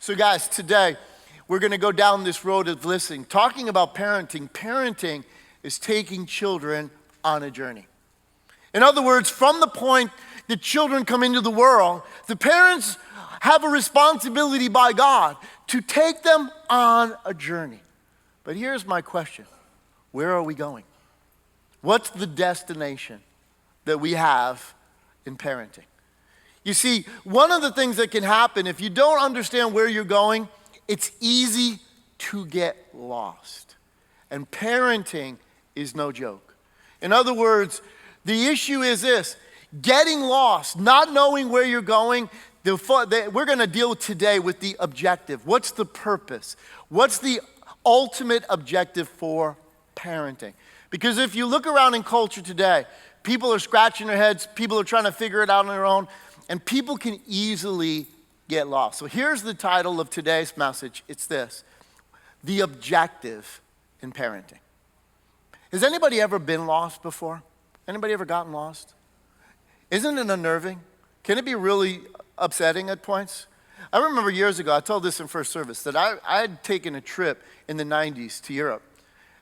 So guys, today we're going to go down this road of listening, talking about parenting. Parenting is taking children on a journey. In other words, from the point that children come into the world, the parents have a responsibility by God to take them on a journey. But here's my question. Where are we going? What's the destination that we have in parenting? You see, one of the things that can happen if you don't understand where you're going, it's easy to get lost. And parenting is no joke. In other words, the issue is this: getting lost, not knowing where you're going. We're going to deal today with the objective. What's the purpose? What's the ultimate objective for parenting? Because if you look around in culture today, people are scratching their heads, people are trying to figure it out on their own, and people can easily get lost. So here's the title of today's message. It's this: the objective in parenting. Has anybody ever been lost before? Anybody ever gotten lost? Isn't it unnerving? Can it be really upsetting at points? I remember years ago, I told this in first service, that I had taken a trip in the 90s to Europe.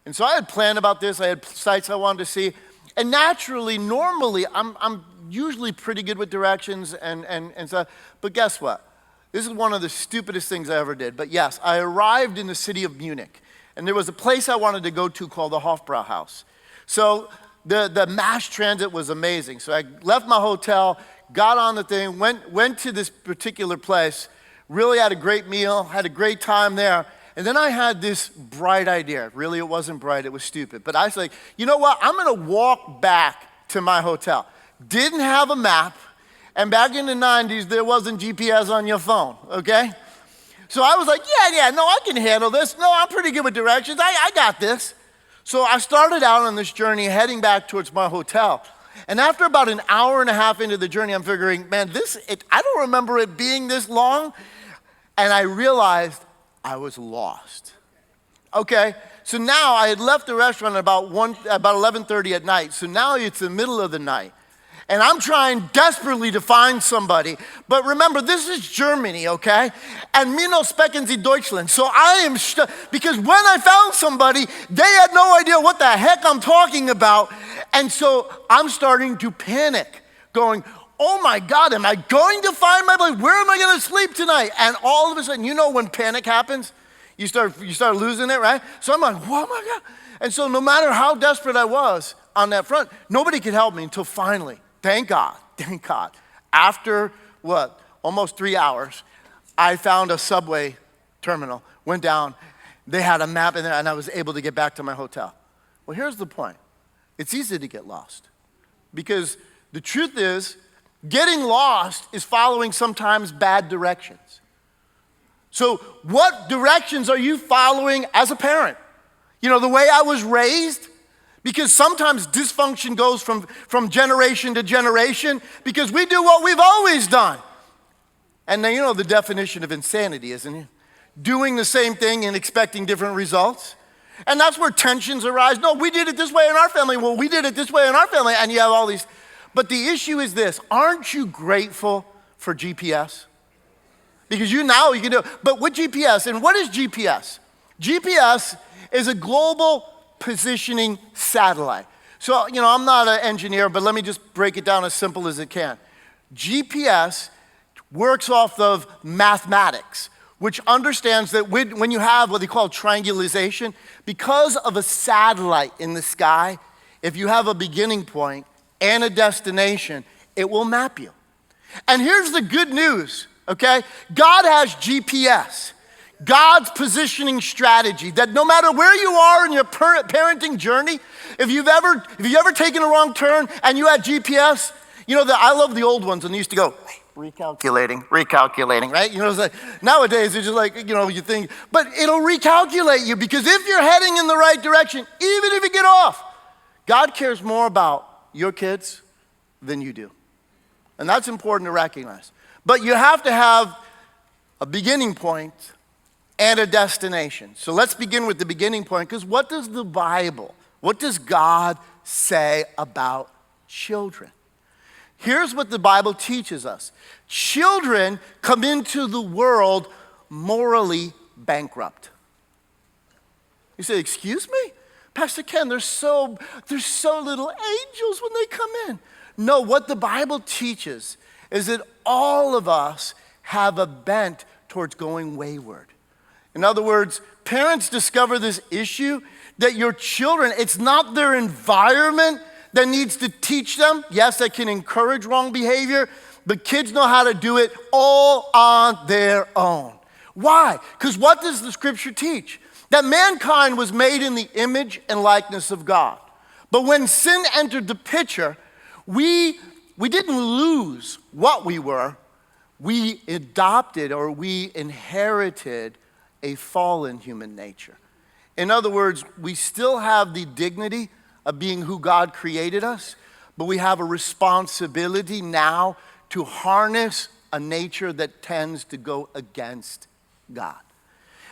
And so I had planned about this. I had sites I wanted to see. And naturally, normally, I'm usually pretty good with directions and stuff. But guess what? This is one of the stupidest things I ever did. But yes, I arrived in the city of Munich. And there was a place I wanted to go to called the Hofbrauhaus. So the mass transit was amazing. So I left my hotel, got on the thing, went to this particular place, really had a great meal, had a great time there. And then I had this bright idea. Really, it wasn't bright, it was stupid. But I was like, you know what? I'm going to walk back to my hotel. Didn't have a map. And back in the 90s, there wasn't GPS on your phone, okay? So I was like, no, I can handle this. No, I'm pretty good with directions. I got this. So I started out on this journey heading back towards my hotel. And after about an hour and a half into the journey, I'm figuring, man, I don't remember it being this long. And I realized I was lost. Okay, so now I had left the restaurant at about 11:30 at night. So now it's the middle of the night. And I'm trying desperately to find somebody. But remember, this is Germany, okay? And mir noch sprechen Sie Deutschland. So I am, because when I found somebody, they had no idea what the heck I'm talking about. And so I'm starting to panic, going, oh my God, am I going to find my place? Where am I going to sleep tonight? And all of a sudden, you know when panic happens? You start losing it, right? So I'm like, oh my God. And so no matter how desperate I was on that front, nobody could help me until finally, thank God, after almost 3 hours, I found a subway terminal, went down, they had a map in there, and I was able to get back to my hotel. Well, here's the point. It's easy to get lost because the truth is, getting lost is following sometimes bad directions. So what directions are you following as a parent? You know, the way I was raised? Because sometimes dysfunction goes from generation to generation because we do what we've always done. And then you know the definition of insanity, isn't it? Doing the same thing and expecting different results. And that's where tensions arise. No, we did it this way in our family. Well, we did it this way in our family. And you have all these. But the issue is this. Aren't you grateful for GPS? Because you can do it. But with GPS, and what is GPS? GPS is a global positioning satellite. So, you know, I'm not an engineer, but let me just break it down as simple as it can. GPS works off of mathematics, which understands that when you have what they call triangulation, because of a satellite in the sky, if you have a beginning point and a destination, it will map you. And here's the good news, okay? God has GPS. God's positioning strategy that no matter where you are in your parenting journey, if you've ever taken a wrong turn and you had GPS, you know I love the old ones and they used to go recalculating, right? You know, it's like, nowadays it's just like, you know, you think, but it'll recalculate you because if you're heading in the right direction, even if you get off, God cares more about your kids than you do. And that's important to recognize. But you have to have a beginning point and a destination. So let's begin with the beginning point, because what does the Bible, what does God say about children? Here's what the Bible teaches us. Children come into the world morally bankrupt. You say, excuse me? Pastor Ken, there's so little angels when they come in. No, what the Bible teaches is that all of us have a bent towards going wayward. In other words, parents discover this issue that your children, it's not their environment that needs to teach them. Yes, that can encourage wrong behavior, but kids know how to do it all on their own. Why? Because what does the scripture teach? That mankind was made in the image and likeness of God. But when sin entered the picture, we didn't lose what we were. We adopted or we inherited a fallen human nature. In other words, we still have the dignity of being who God created us, but we have a responsibility now to harness a nature that tends to go against God.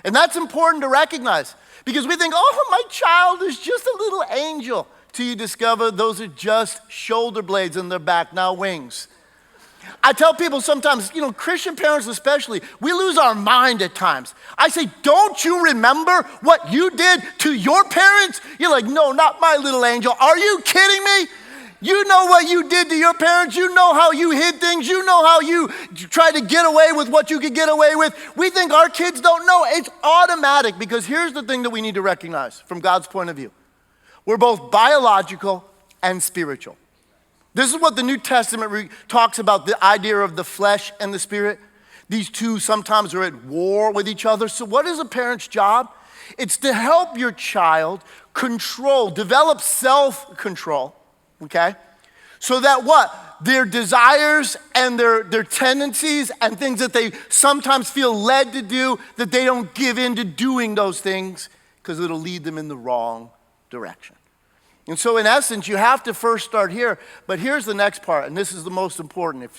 And that's important to recognize because we think, oh, my child is just a little angel, till you discover those are just shoulder blades in their back, now wings. I tell people sometimes, Christian parents especially, we lose our mind at times. I say, don't you remember what you did to your parents? You're like, no, not my little angel. Are you kidding me? You know what you did to your parents. You know how you hid things. You know how you tried to get away with what you could get away with. We think our kids don't know. It's automatic because here's the thing that we need to recognize from God's point of view. We're both biological and spiritual. This is what the New Testament talks about, the idea of the flesh and the spirit. These two sometimes are at war with each other. So what is a parent's job? It's to help your child develop self-control, okay? So that what? Their desires and their tendencies and things that they sometimes feel led to do, that they don't give in to doing those things because it'll lead them in the wrong direction. And so in essence, you have to first start here, but here's the next part, and this is the most important.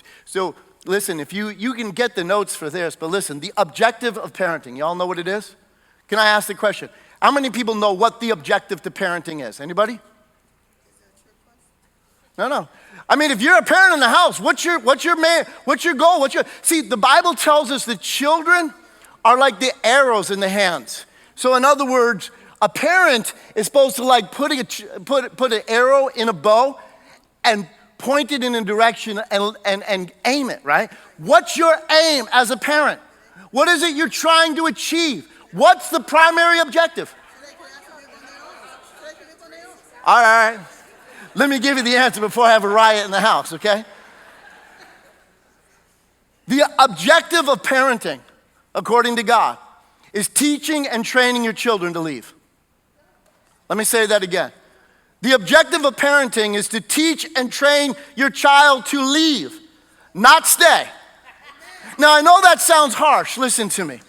Listen, if you can get the notes for this, but listen, the objective of parenting, y'all know what it is? Can I ask the question? How many people know what the objective to parenting is? Anybody? No. I mean, if you're a parent in the house, what's your goal? See, the Bible tells us that children are like the arrows in the hands. So in other words, a parent is supposed to put an arrow in a bow and point it in a direction and aim it, right? What's your aim as a parent? What is it you're trying to achieve? What's the primary objective? All right. Let me give you the answer before I have a riot in the house, okay? The objective of parenting, according to God, is teaching and training your children to leave. Let me say that again. The objective of parenting is to teach and train your child to leave, not stay. Now, I know that sounds harsh. Listen to me.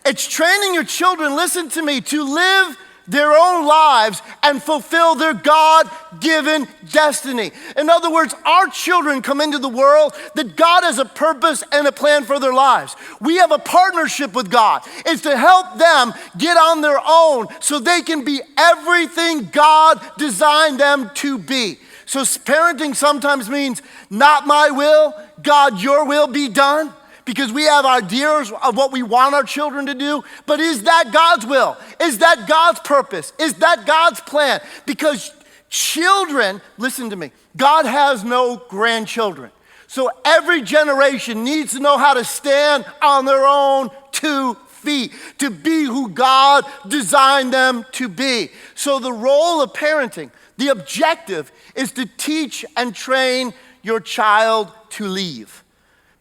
It's training your children, listen to me, to live their own lives and fulfill their God-given destiny. In other words, our children come into the world that God has a purpose and a plan for their lives. We have a partnership with God. It's to help them get on their own so they can be everything God designed them to be. So parenting sometimes means not my will, God, your will be done. Because we have ideas of what we want our children to do, but is that God's will? Is that God's purpose? Is that God's plan? Because children, listen to me, God has no grandchildren. So every generation needs to know how to stand on their own 2 feet, to be who God designed them to be. So the role of parenting, the objective is to teach and train your child to leave.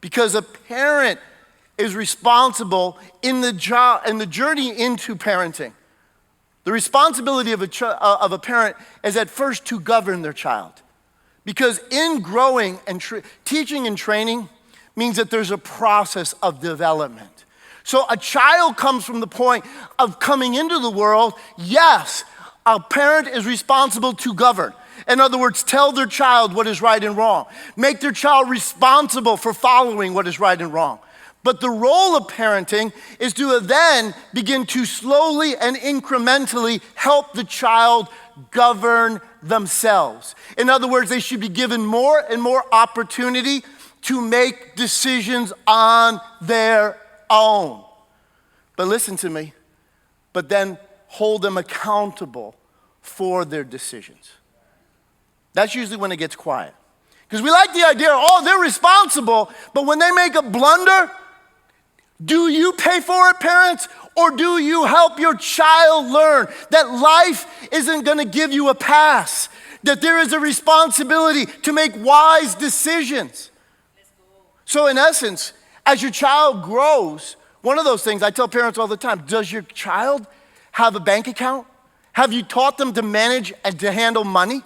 Because a parent is responsible in the journey into parenting. The responsibility of a parent is at first to govern their child. Because in growing and teaching and training means that there's a process of development. So a child comes from the point of coming into the world. Yes, a parent is responsible to govern. In other words, tell their child what is right and wrong. Make their child responsible for following what is right and wrong. But the role of parenting is to then begin to slowly and incrementally help the child govern themselves. In other words, they should be given more and more opportunity to make decisions on their own. But listen to me, but then hold them accountable for their decisions. That's usually when it gets quiet. Because we like the idea, oh, they're responsible, but when they make a blunder, do you pay for it, parents? Or do you help your child learn that life isn't going to give you a pass? That there is a responsibility to make wise decisions. So in essence, as your child grows, one of those things I tell parents all the time, does your child have a bank account? Have you taught them to manage and to handle money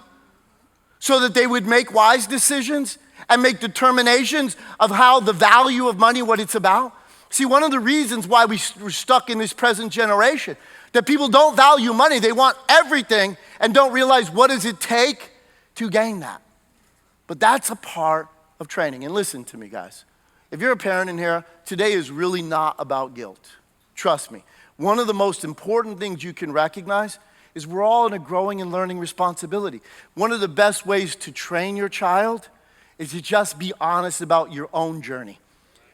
so that they would make wise decisions and make determinations of how the value of money, what it's about? See, one of the reasons why we're stuck in this present generation, that people don't value money, they want everything and don't realize what does it take to gain that. But that's a part of training. And listen to me, guys. If you're a parent in here, today is really not about guilt. Trust me. One of the most important things you can recognize is we're all in a growing and learning responsibility. One of the best ways to train your child is to just be honest about your own journey.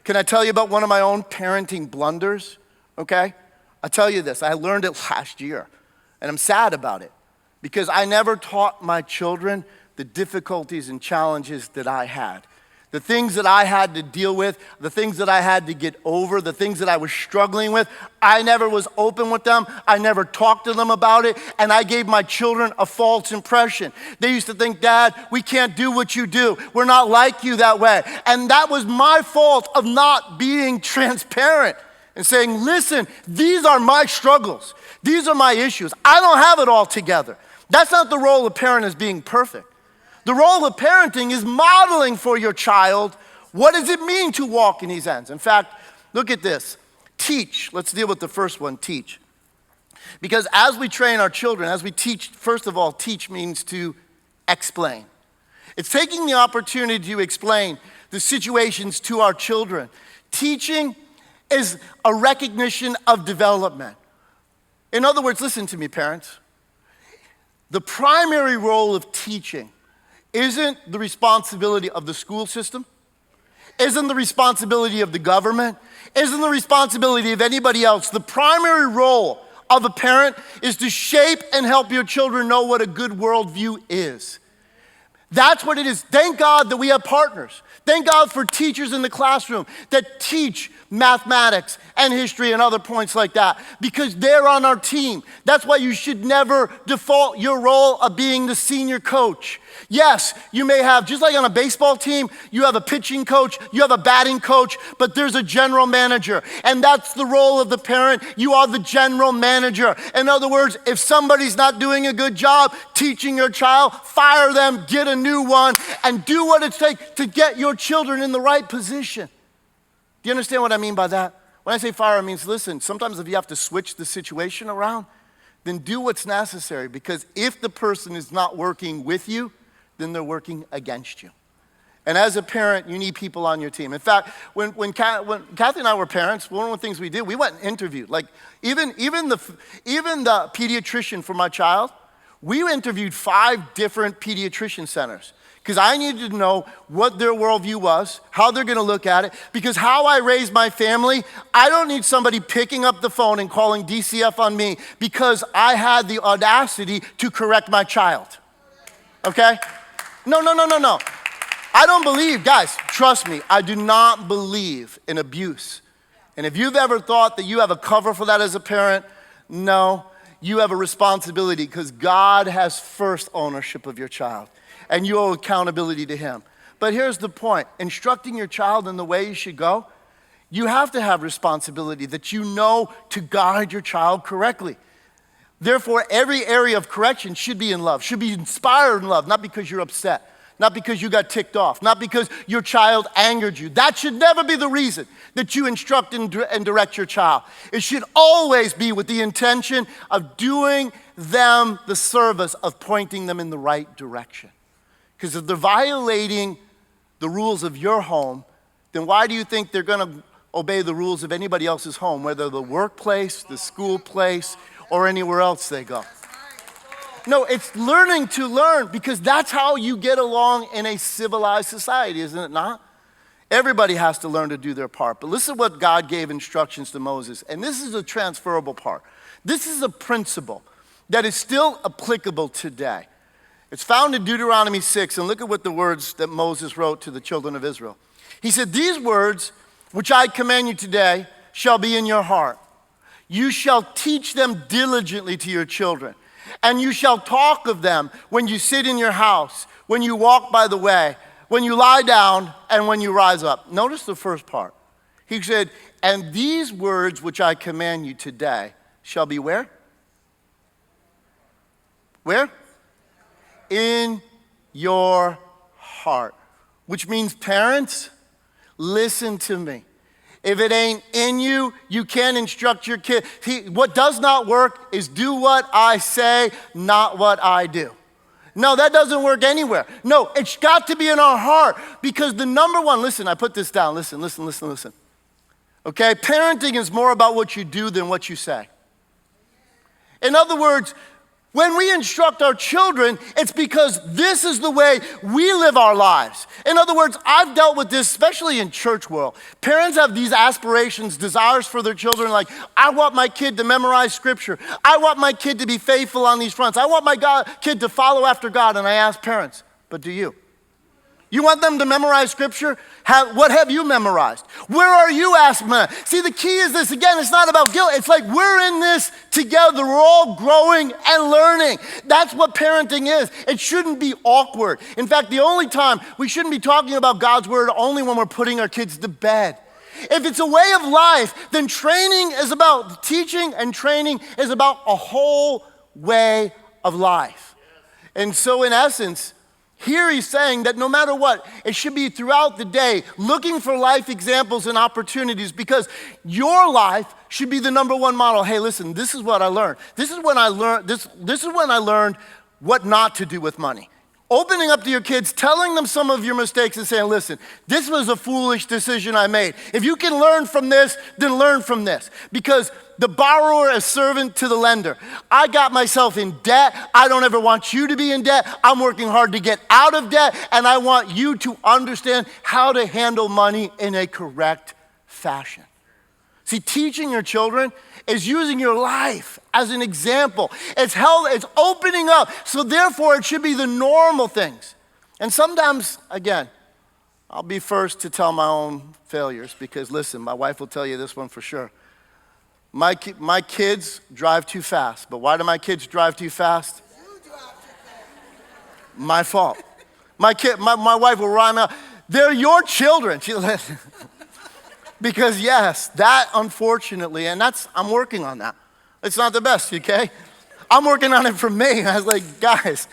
Can I tell you about one of my own parenting blunders? Okay? I'll tell you this. I learned it last year, and I'm sad about it because I never taught my children the difficulties and challenges that I had. The things that I had to deal with, the things that I had to get over, the things that I was struggling with, I never was open with them. I never talked to them about it, and I gave my children a false impression. They used to think, Dad, we can't do what you do. We're not like you that way. And that was my fault of not being transparent and saying, listen, these are my struggles. These are my issues. I don't have it all together. That's not the role of parent as being perfect. The role of parenting is modeling for your child what does it mean to walk in these ends. In fact, look at this. Teach. Let's deal with the first one, teach. Because as we train our children, as we teach, first of all, teach means to explain. It's taking the opportunity to explain the situations to our children. Teaching is a recognition of development. In other words, listen to me, parents. The primary role of teaching isn't the responsibility of the school system, isn't the responsibility of the government, isn't the responsibility of anybody else. The primary role of a parent is to shape and help your children know what a good worldview is. That's what it is. Thank God that we have partners. Thank God for teachers in the classroom that teach mathematics and history and other points like that because they're on our team. That's why you should never default your role of being the senior coach. Yes, you may have, just like on a baseball team, you have a pitching coach, you have a batting coach, but there's a general manager. And that's the role of the parent. You are the general manager. In other words, if somebody's not doing a good job teaching your child, fire them, get a new one, and do what it takes to get your children in the right position. Do you understand what I mean by that? When I say fire, it means, listen, sometimes if you have to switch the situation around, then do what's necessary. Because if the person is not working with you, then they're working against you. And as a parent, you need people on your team. In fact, when Kathy and I were parents, one of the things we did, we went and interviewed. Like even the pediatrician for my child, we interviewed 5 different pediatrician centers. Because I needed to know what their worldview was, how they're going to look at it. Because how I raise my family, I don't need somebody picking up the phone and calling DCF on me because I had the audacity to correct my child. Okay? No. I don't believe, guys, trust me, I do not believe in abuse. And if you've ever thought that you have a cover for that as a parent, no, you have a responsibility because God has first ownership of your child. And you owe accountability to him. But here's the point. Instructing your child in the way you should go, you have to have responsibility that you know to guide your child correctly. Therefore, every area of correction should be in love, should be inspired in love, not because you're upset, not because you got ticked off, not because your child angered you. That should never be the reason that you instruct and direct your child. It should always be with the intention of doing them the service of pointing them in the right direction. Because if they're violating the rules of your home, then why do you think they're going to obey the rules of anybody else's home, whether the workplace, the school place, or anywhere else they go? No, it's learning to learn because that's how you get along in a civilized society, isn't it not? Everybody has to learn to do their part. But listen to what God gave instructions to Moses. And this is a transferable part. This is a principle that is still applicable today. It's found in Deuteronomy 6. And look at what the words that Moses wrote to the children of Israel. He said, "These words which I command you today shall be in your heart. You shall teach them diligently to your children. And you shall talk of them when you sit in your house, when you walk by the way, when you lie down, and when you rise up." Notice the first part. He said, "And these words which I command you today shall be" where? Where? In your heart. Which means, parents, listen to me. If it ain't in you, you can't instruct your kid. What does not work is do what I say, not what I do. No, that doesn't work anywhere. No, it's got to be in our heart, because the number one, listen, I put this down. Listen. Okay, parenting is more about what you do than what you say. In other words, when we instruct our children, it's because this is the way we live our lives. In other words, I've dealt with this, especially in church world. Parents have these aspirations, desires for their children, like, I want my kid to memorize scripture. I want my kid to be faithful on these fronts. I want my kid to follow after God. And I ask parents, but do you? You want them to memorize scripture? What have you memorized? Where are you asking? See, the key is this. Again, it's not about guilt. It's like we're in this together. We're all growing and learning. That's what parenting is. It shouldn't be awkward. In fact, the only time we shouldn't be talking about God's word only when we're putting our kids to bed. If it's a way of life, then training is about teaching, and training is about a whole way of life. And so in essence, here he's saying that no matter what, it should be throughout the day looking for life examples and opportunities, because your life should be the number one model. Hey, listen, this is what I learned. This is when I learned what not to do with money. Opening up to your kids, telling them some of your mistakes and saying, listen, this was a foolish decision I made. If you can learn from this, then learn from this. Because the borrower is servant to the lender. I got myself in debt. I don't ever want you to be in debt. I'm working hard to get out of debt, and I want you to understand how to handle money in a correct fashion. See, teaching your children is using your life as an example. It's opening up. So therefore, it should be the normal things. And sometimes, again, I'll be first to tell my own failures, because listen, my wife will tell you this one for sure. My kids drive too fast. But why do my kids drive too fast? My fault. My wife will rhyme out, they're your children. Because yes, that unfortunately, and I'm working on that. It's not the best, okay? I'm working on it for me. I was like, guys,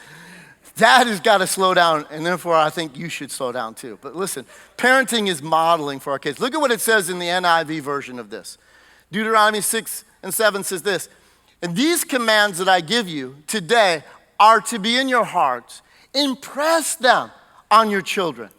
that has got to slow down, and therefore I think you should slow down too. But listen, parenting is modeling for our kids. Look at what it says in the NIV version of this. Deuteronomy 6:7 says this, "And these commands that I give you today are to be in your hearts. Impress them on your children.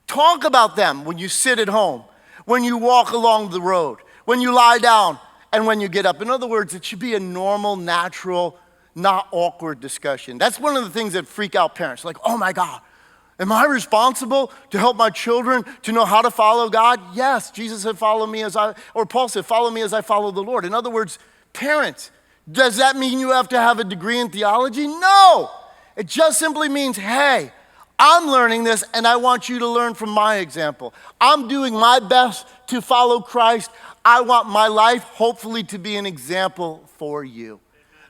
Talk about them when you sit at home, when you walk along the road, when you lie down, and when you get up." In other words, it should be a normal, natural, not awkward discussion. That's one of the things that freak out parents. Like, oh my God, am I responsible to help my children to know how to follow God? Yes, Jesus said, Paul said, follow me as I follow the Lord. In other words, parents, does that mean you have to have a degree in theology? No, it just simply means, hey, I'm learning this, and I want you to learn from my example. I'm doing my best to follow Christ. I want my life, hopefully, to be an example for you.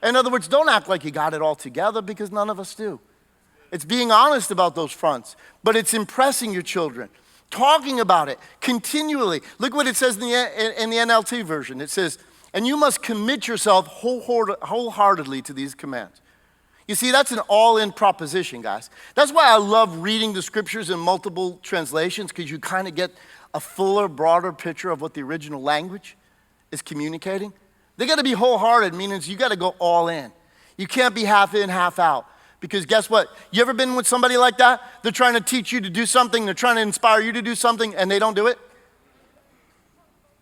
In other words, don't act like you got it all together, because none of us do. It's being honest about those fronts, but it's impressing your children, talking about it continually. Look what it says in the NLT version. It says, "And you must commit yourself wholeheartedly to these commands." You see, that's an all-in proposition, guys. That's why I love reading the scriptures in multiple translations, because you kind of get a fuller, broader picture of what the original language is communicating. They got to be wholehearted, meaning you got to go all in. You can't be half in, half out. Because guess what? You ever been with somebody like that? They're trying to teach you to do something, they're trying to inspire you to do something, and they don't do it?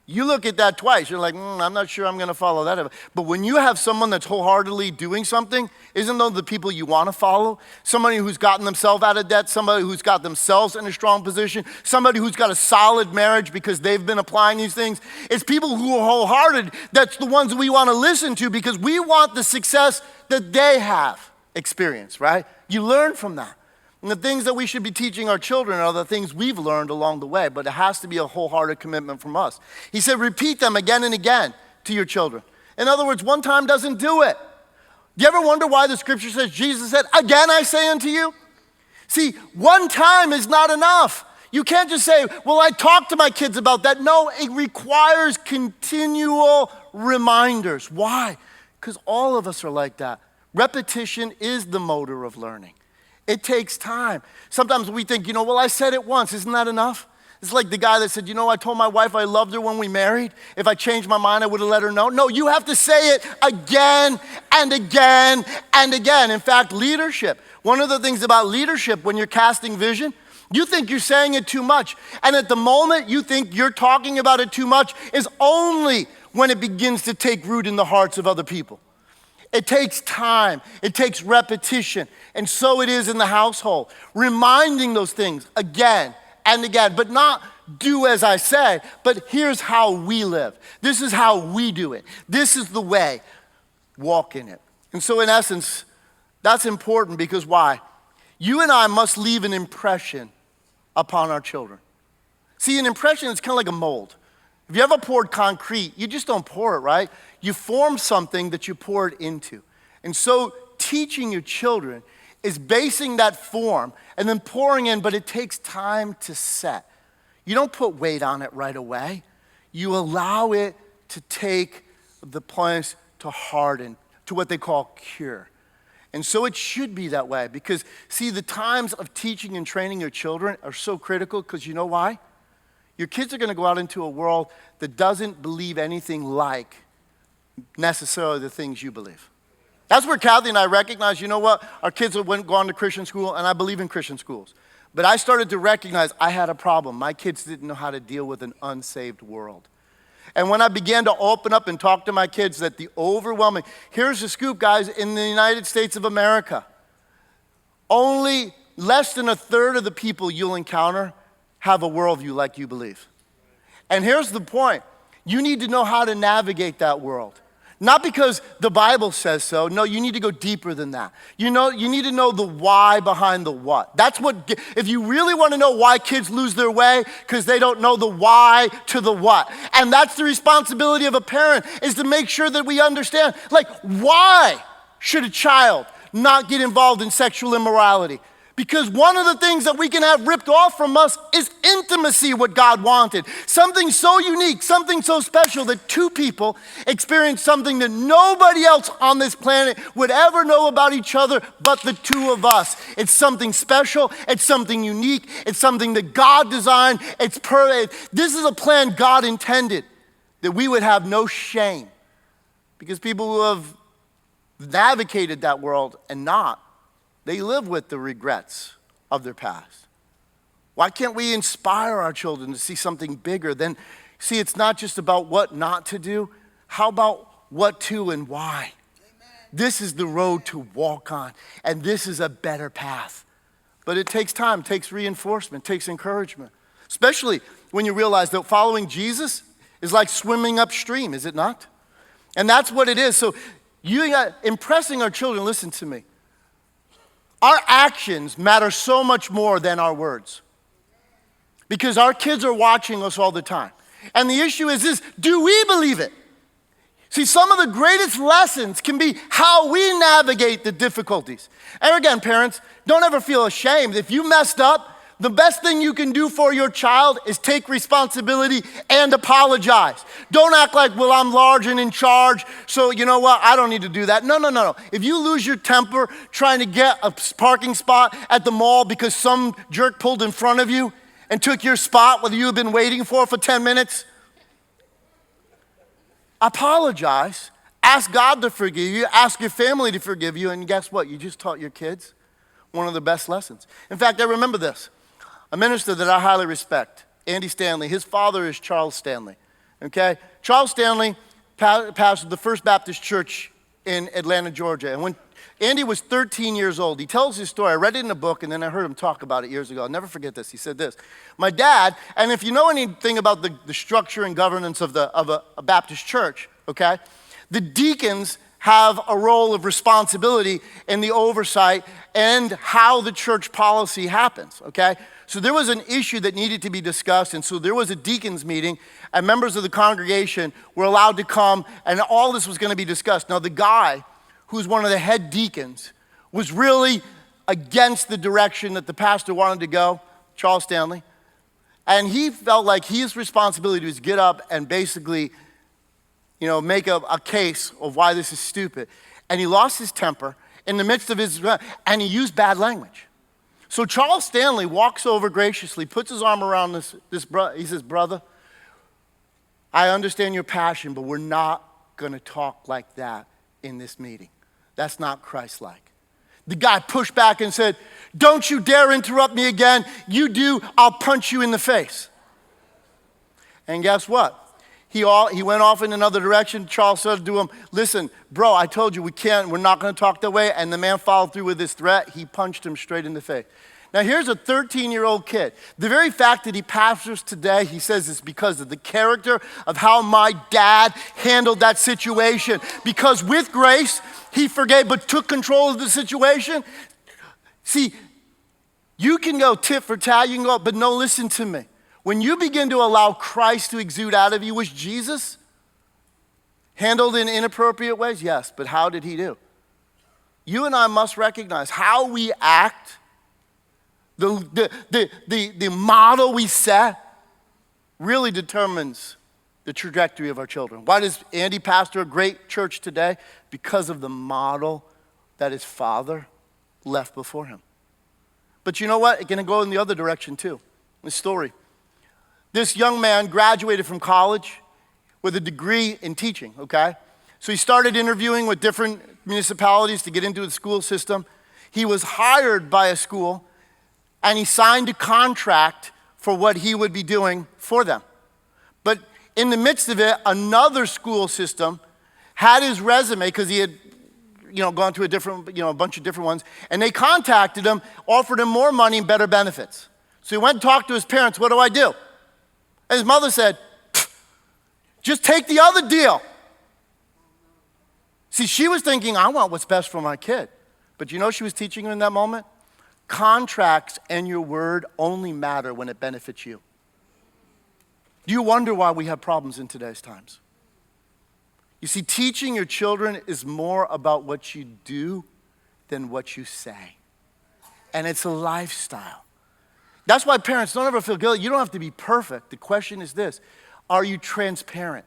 You look at that twice. You're like, I'm not sure I'm going to follow that. But when you have someone that's wholeheartedly doing something, isn't those the people you want to follow? Somebody who's gotten themselves out of debt, somebody who's got themselves in a strong position, somebody who's got a solid marriage because they've been applying these things. It's people who are wholehearted. That's the ones we want to listen to because we want the success that they have experienced, right? You learn from that. And the things that we should be teaching our children are the things we've learned along the way, but it has to be a wholehearted commitment from us. He said, repeat them again and again to your children. In other words, one time doesn't do it. Do you ever wonder why the scripture says, Jesus said, again I say unto you? See, one time is not enough. You can't just say, well, I talked to my kids about that. No, it requires continual reminders. Why? Because all of us are like that. Repetition is the motor of learning. It takes time. Sometimes we think, well, I said it once. Isn't that enough? It's like the guy that said, I told my wife I loved her when we married. If I changed my mind, I would have let her know. No, you have to say it again and again and again. In fact, leadership. One of the things about leadership when you're casting vision, you think you're saying it too much. And at the moment you think you're talking about it too much is only when it begins to take root in the hearts of other people. It takes time. It takes repetition. And so it is in the household. Reminding those things again and again. But not do as I say, but here's how we live. This is how we do it. This is the way. Walk in it. And so in essence, that's important because why? You and I must leave an impression upon our children. See, an impression is kind of like a mold. If you ever poured concrete, you just don't pour it, right? You form something that you pour it into. And so teaching your children is basing that form and then pouring in, but it takes time to set. You don't put weight on it right away. You allow it to take the place to harden, to what they call cure. And so it should be that way because, see, the times of teaching and training your children are so critical because you know why? Your kids are going to go out into a world that doesn't believe anything like necessarily the things you believe. That's where Kathy and I recognize, you know what? Our kids have gone to Christian school, and I believe in Christian schools. But I started to recognize I had a problem. My kids didn't know how to deal with an unsaved world. And when I began to open up and talk to my kids that the overwhelming, here's the scoop, guys, in the United States of America, only less than a third of the people you'll encounter have a worldview like you believe. And here's the point. You need to know how to navigate that world. Not because the Bible says so. No, you need to go deeper than that. You need to know the why behind the what. That's what, if you really want to know why kids lose their way, because they don't know the why to the what. And that's the responsibility of a parent, is to make sure that we understand, like, why should a child not get involved in sexual immorality? Because one of the things that we can have ripped off from us is intimacy, what God wanted. Something so unique, something so special that two people experience something that nobody else on this planet would ever know about each other but the two of us. It's something special, it's something unique, it's something that God designed, it's perfect. This is a plan God intended, that we would have no shame. Because people who have navigated that world and not, they live with the regrets of their past. Why can't we inspire our children to see something bigger than, see, it's not just about what not to do. How about what to and why? Amen. This is the road to walk on, and this is a better path. But it takes time, it takes reinforcement, it takes encouragement. Especially when you realize that following Jesus is like swimming upstream, is it not? And that's what it is. So impressing our children, listen to me. Our actions matter so much more than our words. Because our kids are watching us all the time. And the issue is this, do we believe it? See, some of the greatest lessons can be how we navigate the difficulties. And again, parents, don't ever feel ashamed. If you messed up, the best thing you can do for your child is take responsibility and apologize. Don't act like, well, I'm large and in charge, so you know what, I don't need to do that. No. If you lose your temper trying to get a parking spot at the mall because some jerk pulled in front of you and took your spot whether you had been waiting for 10 minutes, apologize. Ask God to forgive you. Ask your family to forgive you. And guess what? You just taught your kids one of the best lessons. In fact, I remember this. A minister that I highly respect, Andy Stanley, his father is Charles Stanley. okay? Charles Stanley pastored the First Baptist Church in Atlanta, Georgia. And when Andy was 13 years old, he tells his story. I read it in a book, and then I heard him talk about it years ago. I'll never forget this. He said this. My dad, and if you know anything about the structure and governance of a Baptist church, okay, the deacons have a role of responsibility in the oversight and how the church policy happens, okay? So there was an issue that needed to be discussed, and so there was a deacons meeting, and members of the congregation were allowed to come, and all this was going to be discussed. Now, the guy who's one of the head deacons was really against the direction that the pastor wanted to go, Charles Stanley, and he felt like his responsibility was get up and basically, make a case of why this is stupid. And he lost his temper in the midst of his, and he used bad language. So Charles Stanley walks over graciously, puts his arm around this brother. He says, brother, I understand your passion, but we're not going to talk like that in this meeting. That's not Christ-like. The guy pushed back and said, don't you dare interrupt me again. You do, I'll punch you in the face. And guess what? He went off in another direction. Charles said to him, listen, bro, I told you we're not going to talk that way. And the man followed through with his threat. He punched him straight in the face. Now here's a 13-year-old kid. The very fact that he pastors today, he says, is because of the character of how my dad handled that situation. Because with grace, he forgave but took control of the situation. See, you can go tit for tat, you can go, but no, listen to me. When you begin to allow Christ to exude out of you, which Jesus handled in inappropriate ways, yes, but how did he do? You and I must recognize how we act, the model we set really determines the trajectory of our children. Why does Andy pastor a great church today? Because of the model that his father left before him. But you know what? It's going to go in the other direction too. The story. This young man graduated from college with a degree in teaching, okay? So he started interviewing with different municipalities to get into the school system. He was hired by a school, and he signed a contract for what he would be doing for them. But in the midst of it, another school system had his resume, because he had gone to a bunch of different ones, and they contacted him, offered him more money and better benefits. So he went and talked to his parents, what do I do? And his mother said, just take the other deal. See, she was thinking, I want what's best for my kid. But you know she was teaching him in that moment? Contracts and your word only matter when it benefits you. Do you wonder why we have problems in today's times? You see, teaching your children is more about what you do than what you say. And it's a lifestyle. That's why parents, don't ever feel guilty. You don't have to be perfect. The question is this: are you transparent?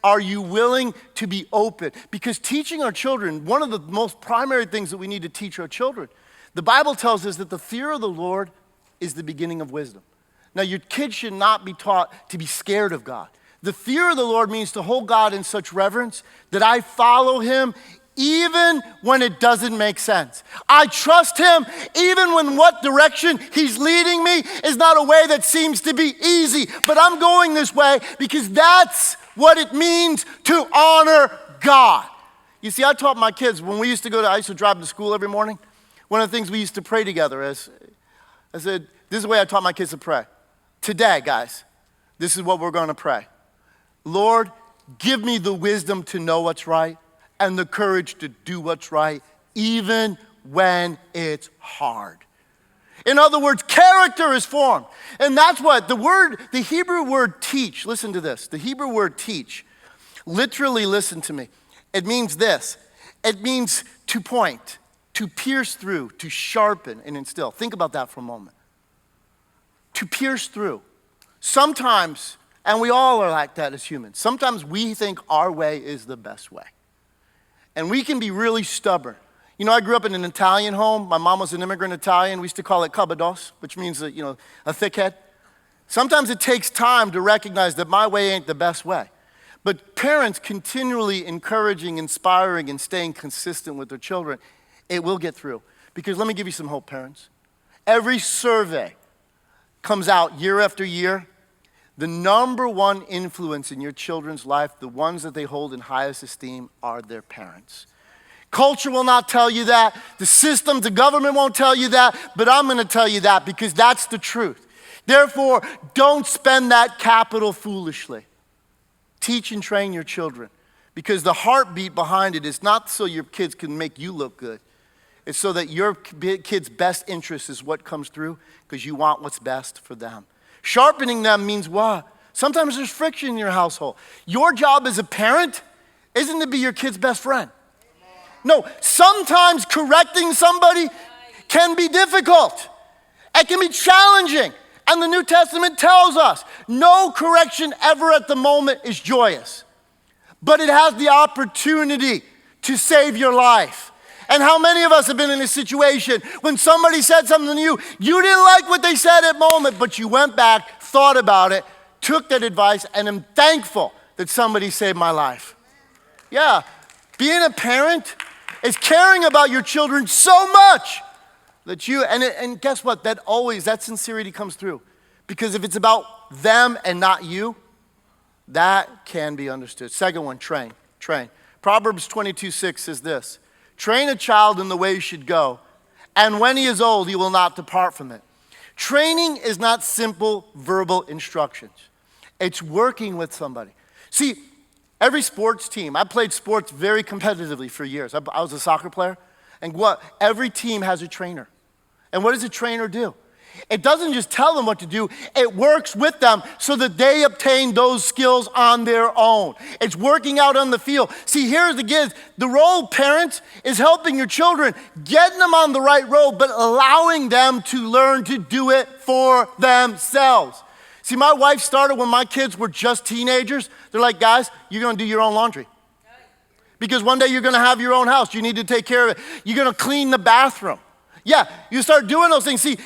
Are you willing to be open? Because teaching our children, one of the most primary things that we need to teach our children, the Bible tells us that the fear of the Lord is the beginning of wisdom. Now, your kids should not be taught to be scared of God. The fear of the Lord means to hold God in such reverence that I follow him even when it doesn't make sense. I trust him even when what direction he's leading me is not a way that seems to be easy. But I'm going this way because that's what it means to honor God. You see, I taught my kids, when we used to drive to school every morning. One of the things we used to pray together is, I said, this is the way I taught my kids to pray. Today, guys, this is what we're going to pray. Lord, give me the wisdom to know what's right and the courage to do what's right, even when it's hard. In other words, character is formed. And that's what the Hebrew word teach, listen to this. The Hebrew word teach, literally listen to me. It means this. It means to point, to pierce through, to sharpen and instill. Think about that for a moment. To pierce through. Sometimes, and we all are like that as humans, sometimes we think our way is the best way. And we can be really stubborn. You know, I grew up in an Italian home. My mom was an immigrant Italian. We used to call it cabados, which means, a thickhead. Sometimes it takes time to recognize that my way ain't the best way. But parents continually encouraging, inspiring, and staying consistent with their children, it will get through. Because let me give you some hope, parents. Every survey comes out year after year The number one influence in your children's life, the ones that they hold in highest esteem, are their parents. Culture will not tell you that. The system, the government won't tell you that. But I'm going to tell you that because that's the truth. Therefore, don't spend that capital foolishly. Teach and train your children. Because the heartbeat behind it is not so your kids can make you look good. It's so that your kid's best interest is what comes through because you want what's best for them. Sharpening them means what? Sometimes there's friction in your household. Your job as a parent isn't to be your kid's best friend. No, sometimes correcting somebody can be difficult. It can be challenging. And the New Testament tells us no correction ever at the moment is joyous. But it has the opportunity to save your life. And how many of us have been in a situation when somebody said something to you, you didn't like what they said at the moment, but you went back, thought about it, took that advice, and am thankful that somebody saved my life. Yeah, being a parent is caring about your children so much that and guess what? That sincerity comes through. Because if it's about them and not you, that can be understood. Second one, train. Proverbs 22:6 says this, train a child in the way he should go, and when he is old, he will not depart from it. Training is not simple verbal instructions. It's working with somebody. See, every sports team, I played sports very competitively for years. I was a soccer player, and every team has a trainer. And what does a trainer do? It doesn't just tell them what to do, it works with them so that they obtain those skills on their own. It's working out on the field. See, here's the gift. The role of parents is helping your children, getting them on the right road, but allowing them to learn to do it for themselves. See, my wife started when my kids were just teenagers. They're like, guys, you're going to do your own laundry. Because one day you're going to have your own house. You need to take care of it. You're going to clean the bathroom. Yeah, you start doing those things. See,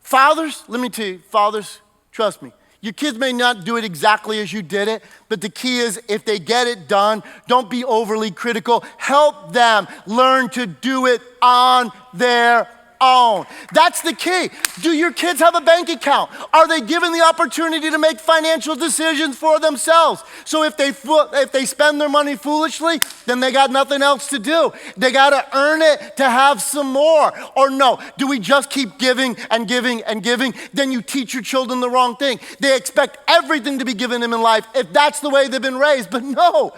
fathers, let me tell you, fathers, trust me. Your kids may not do it exactly as you did it, but the key is if they get it done, don't be overly critical. Help them learn to do it on their own. That's the key. Do your kids have a bank account? Are they given the opportunity to make financial decisions for themselves? So if they spend their money foolishly, then they got nothing else to do. They got to earn it to have some more. Or no, do we just keep giving and giving and giving? Then you teach your children the wrong thing. They expect everything to be given them in life if that's the way they've been raised. But no.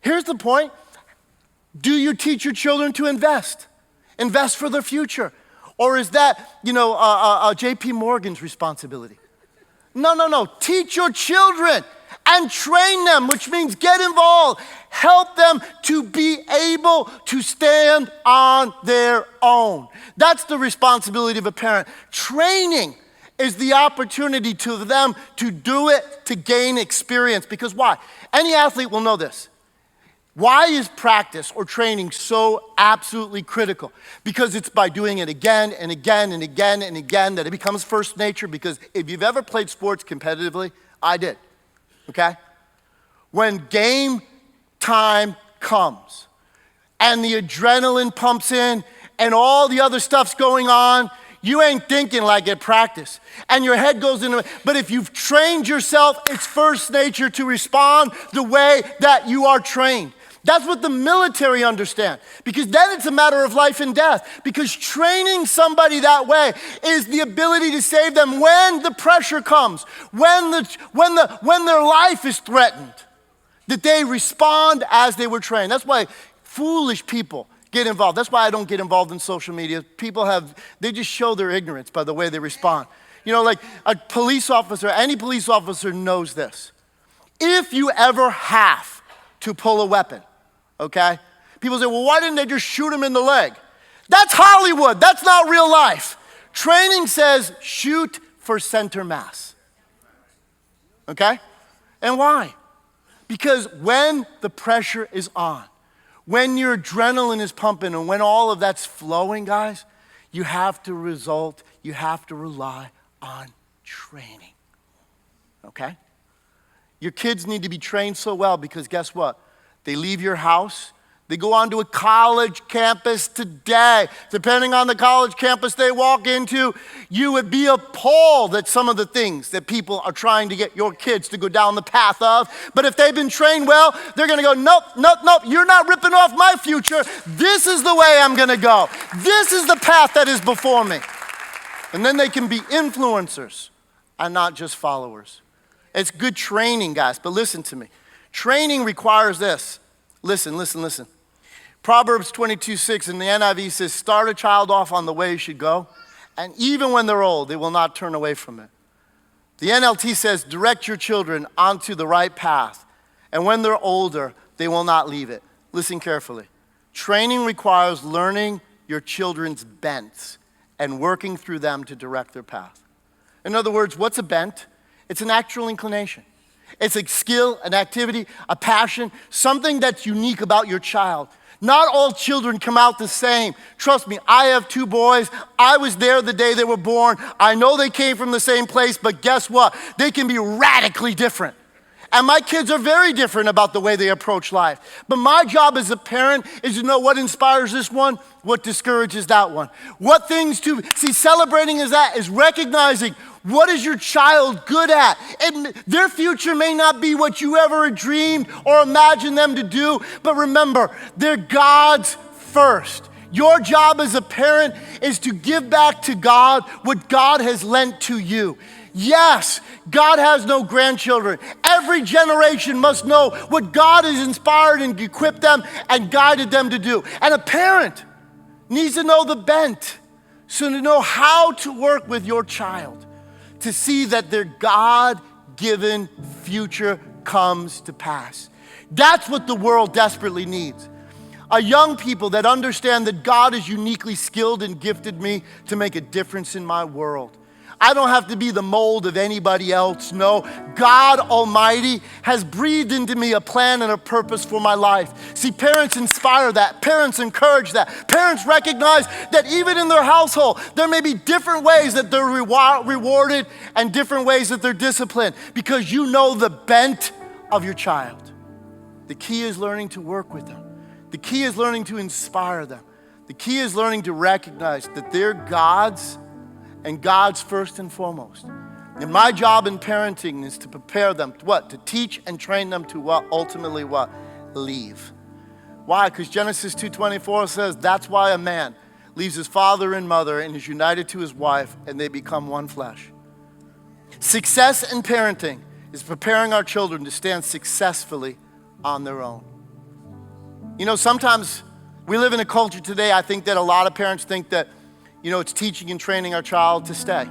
Here's the point. Do you teach your children to invest? Invest for their future. Or is that, J.P. Morgan's responsibility? No. Teach your children and train them, which means get involved. Help them to be able to stand on their own. That's the responsibility of a parent. Training is the opportunity to them to do it to gain experience. Because why? Any athlete will know this. Why is practice or training so absolutely critical? Because it's by doing it again and again and again and again that it becomes first nature. Because if you've ever played sports competitively, I did, okay? When game time comes and the adrenaline pumps in and all the other stuff's going on, you ain't thinking like at practice. And your head goes into it. But if you've trained yourself, it's first nature to respond the way that you are trained. That's what the military understand. Because then it's a matter of life and death. Because training somebody that way is the ability to save them when the pressure comes, when their life is threatened, that they respond as they were trained. That's why foolish people get involved. That's why I don't get involved in social media. They just show their ignorance by the way they respond. Like a police officer, any police officer knows this. If you ever have to pull a weapon, okay? People say, well, why didn't they just shoot him in the leg? That's Hollywood. That's not real life. Training says shoot for center mass. Okay? And why? Because when the pressure is on, when your adrenaline is pumping and when all of that's flowing, guys, you have to rely on training. Okay? Your kids need to be trained so well because guess what? They leave your house, They go onto a college campus today. Depending on the college campus they walk into, you would be appalled at some of the things that people are trying to get your kids to go down the path of. But if they've been trained well, they're gonna go, nope, nope, nope, you're not ripping off my future. This is the way I'm gonna go. This is the path that is before me. And then they can be influencers and not just followers. It's good training, guys, but listen to me. Training requires this. Listen. Proverbs 22:6 in the NIV says, start a child off on the way he should go, and even when they're old, they will not turn away from it. The NLT says, direct your children onto the right path, and when they're older, they will not leave it. Listen carefully. Training requires learning your children's bents and working through them to direct their path. In other words, what's a bent? It's a natural inclination. It's a skill, an activity, a passion, something that's unique about your child. Not all children come out the same. Trust me, I have 2 boys. I was there the day they were born. I know they came from the same place, but guess what? They can be radically different. And my kids are very different about the way they approach life. But my job as a parent is to know what inspires this one, what discourages that one. What things to see, celebrating is recognizing what is your child good at. And their future may not be what you ever dreamed or imagined them to do, but remember, they're God's first. Your job as a parent is to give back to God what God has lent to you. Yes, God has no grandchildren. Every generation must know what God has inspired and equipped them and guided them to do. And a parent needs to know the bent, so to know how to work with your child to see that their God-given future comes to pass. That's what the world desperately needs. A young people that understand that God has uniquely skilled and gifted me to make a difference in my world. I don't have to be the mold of anybody else. No, God Almighty has breathed into me a plan and a purpose for my life. See, parents inspire that. Parents encourage that. Parents recognize that even in their household, there may be different ways that they're rewarded and different ways that they're disciplined because you know the bent of your child. The key is learning to work with them. The key is learning to inspire them. The key is learning to recognize that they're God's and God's first and foremost. And my job in parenting is to prepare them to what? To teach and train them to what? Ultimately what? Leave. Why? Because Genesis 2:24 says that's why a man leaves his father and mother and is united to his wife and they become one flesh. Success in parenting is preparing our children to stand successfully on their own. You know, sometimes we live in a culture today, I think that a lot of parents think that it's teaching and training our child to stay.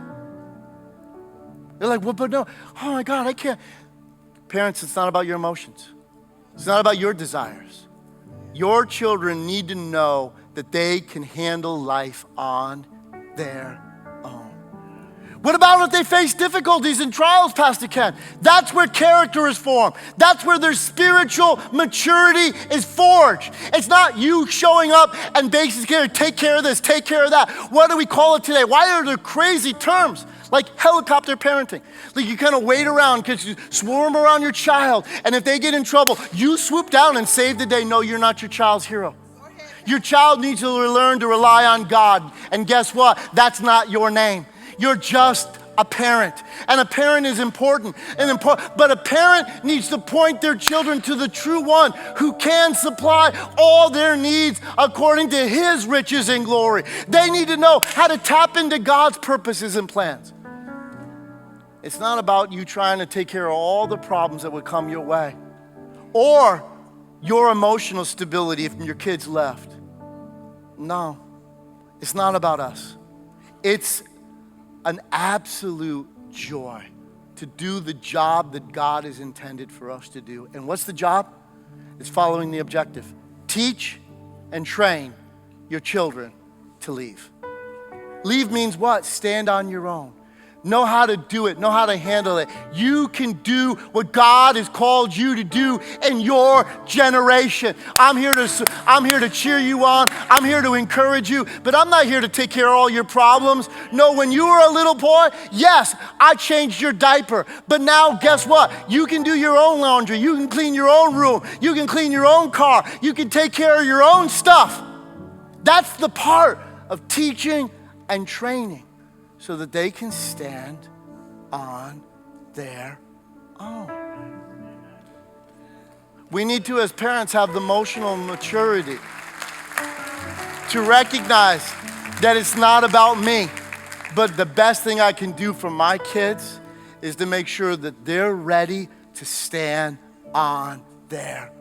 They're like, well, but no, oh my God, I can't. Parents, it's not about your emotions. It's not about your desires. Your children need to know that they can handle life on their own. What about if they face difficulties and trials, Pastor Ken? That's where character is formed. That's where their spiritual maturity is forged. It's not you showing up and basically take care of this, take care of that. What do we call it today? Why are there crazy terms like helicopter parenting? Like you kind of wait around because you swarm around your child, and if they get in trouble, you swoop down and save the day. No, you're not your child's hero. Your child needs to learn to rely on God, and guess what? That's not your name. You're just a parent. And a parent is important. But a parent needs to point their children to the true one who can supply all their needs according to his riches and glory. They need to know how to tap into God's purposes and plans. It's not about you trying to take care of all the problems that would come your way or your emotional stability if your kids left. No, it's not about us. It's an absolute joy to do the job that God has intended for us to do. And what's the job? It's following the objective. Teach and train your children to leave. Leave means what? Stand on your own. Know how to do it. Know how to handle it. You can do what God has called you to do in your generation. I'm here to cheer you on. I'm here to encourage you, but I'm not here to take care of all your problems. No, when you were a little boy, yes, I changed your diaper, but now guess what? You can do your own laundry. You can clean your own room. You can clean your own car. You can take care of your own stuff. That's the part of teaching and training, so that they can stand on their own. We need to, as parents, have the emotional maturity to recognize that it's not about me, but the best thing I can do for my kids is to make sure that they're ready to stand on their